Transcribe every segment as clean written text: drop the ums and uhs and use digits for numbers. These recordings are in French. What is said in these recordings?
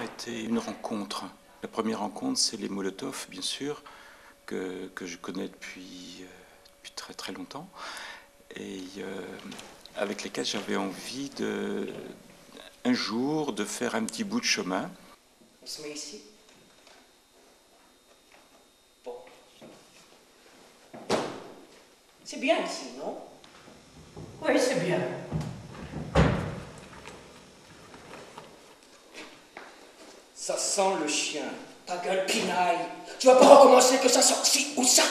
a été une rencontre. La première rencontre, c'est les Molotov, bien sûr, que je connais depuis très très longtemps, et avec lesquels j'avais envie un jour de faire un petit bout de chemin. On se met ici. Bon. C'est bien ici, non? Oui, c'est bien. Ça sent le chien. Ta gueule, pinaille. Tu vas pas recommencer que ça sort ci ou ça.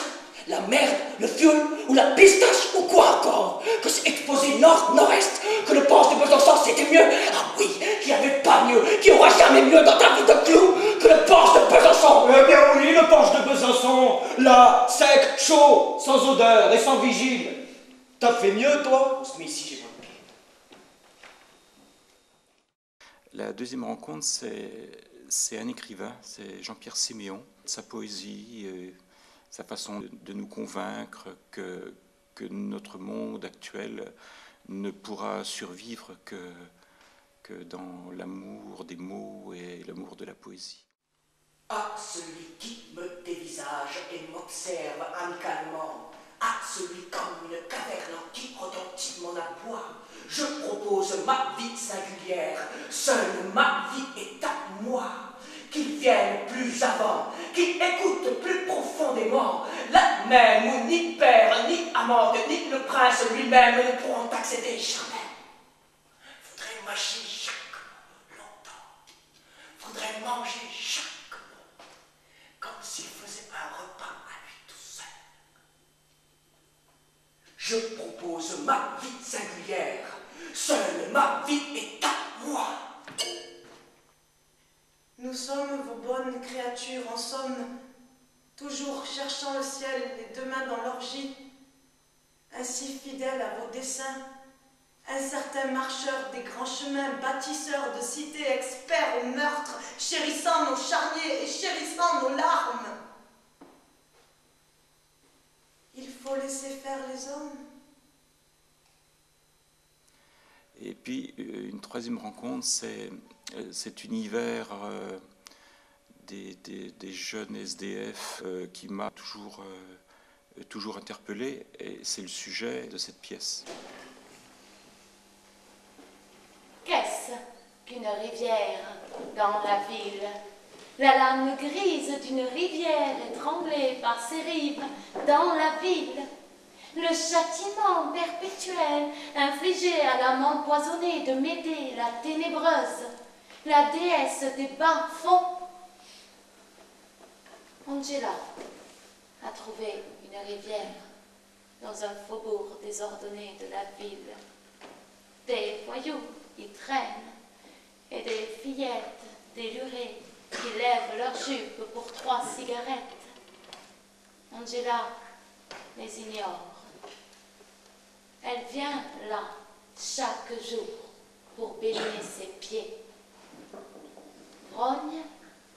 La merde, le fioul ou la pistache ou quoi encore? Que c'est exposé nord-nord-est, que le Porche de Besançon c'était mieux. Ah oui, qu'il n'y avait pas mieux, qu'il n'y aura jamais mieux dans ta vie de clou que le Porche de Besançon. Eh bien oui, le Porche de Besançon, là, sec, chaud, sans odeur et sans vigile. T'as fait mieux, toi? On se met ici, j'ai votre pied. La deuxième rencontre, c'est un écrivain, c'est Jean-Pierre Séméon. Sa poésie, sa façon de nous convaincre que notre monde actuel ne pourra survivre que dans l'amour des mots et l'amour de la poésie. À celui qui me dévisage et m'observe amicalement, à celui comme une caverne en qui retentit mon abois, je propose ma vie singulière, seule ma vie est à moi. Qu'il vienne plus avant, qu'il écoute plus profondément, là même où ni père, ni amante, ni le prince lui-même ne pourront accéder jamais. Faudrait mâcher chaque mot longtemps, faudrait manger chaque mot, comme s'il faisait un repas à lui tout seul. Je propose ma vie singulière, seule ma vie est à moi. Nous sommes vos bonnes créatures, en somme, toujours cherchant le ciel, les deux mains dans l'orgie, ainsi fidèles à vos desseins, incertains marcheurs des grands chemins, bâtisseurs de cités, experts au meurtre, chérissant nos charniers et chérissant nos larmes. Il faut laisser faire les hommes. Et puis, une troisième rencontre, c'est cet univers des jeunes SDF qui m'a toujours interpellé, et c'est le sujet de cette pièce. Qu'est-ce qu'une rivière dans la ville? La lame grise d'une rivière étranglée par ses rives dans la ville. Le châtiment perpétuel infligé à l'âme empoisonnée de Médée, la ténébreuse, la déesse des bas-fonds. Angela a trouvé une rivière dans un faubourg désordonné de la ville. Des voyous y traînent et des fillettes délurées qui lèvent leurs jupes pour 3 cigarettes. Angela les ignore. Elle vient là chaque jour pour baigner ses pieds. Rogne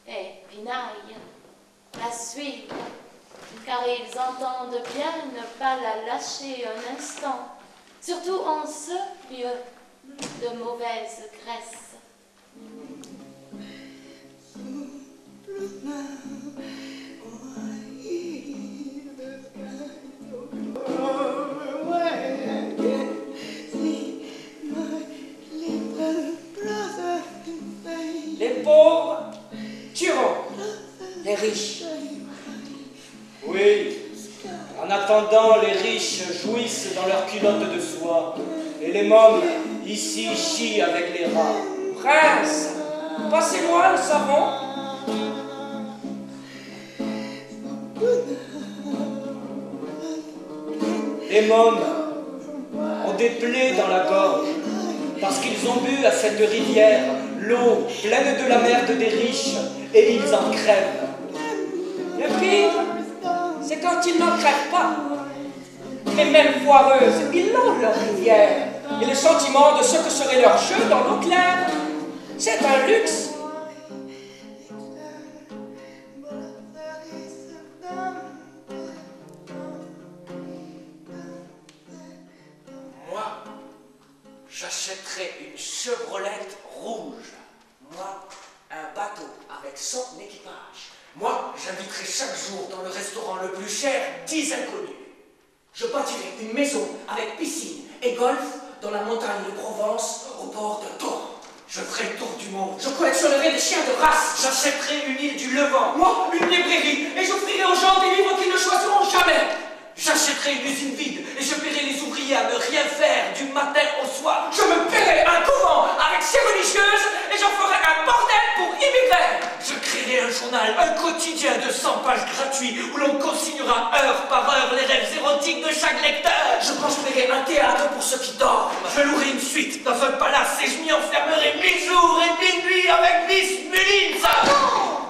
et pinaille la suivent, car ils entendent bien ne pas la lâcher un instant, surtout en ce lieu de mauvaise graisse. Les pauvres tueront les riches. Oui, en attendant, les riches jouissent dans leurs culottes de soie, et les mômes ici chient avec les rats. Prince, passez-moi le savon. Les mômes ont des plaies dans la gorge, parce qu'ils ont bu à cette rivière l'eau pleine de la merde des riches, et ils en crèvent. Le pire, c'est quand ils n'en crèvent pas. Mais même foireuses, ils l'ont leur rivière. Et le sentiment de ce que serait leur jeu dans l'eau claire, c'est un luxe. Moi, j'achèterais une Chevrolet rouge. Moi, un bac avec son équipage. Moi, j'inviterai chaque jour dans le restaurant le plus cher 10 inconnus. Je bâtirai une maison avec piscine et golf dans la montagne de Provence au bord d'un torrent. Je ferai le tour du monde. Je collectionnerai des chiens de race. J'achèterai une île du Levant. Moi, une librairie. Et j'offrirai aux gens des livres qu'ils ne choisiront jamais. J'achèterai une usine vide et je paierai les ouvriers à ne rien faire du matin au soir. Je me paierai un couvent avec ses religieuses et j'en ferai un bordel pour immigrés. Je créerai un journal, un quotidien de 100 pages gratuits où l'on consignera heure par heure les rêves érotiques de chaque lecteur. Je construirai un théâtre pour ceux qui dorment. Je louerai une suite dans un palace et je m'y enfermerai 1000 jours et 1000 nuits avec Miss Mullins.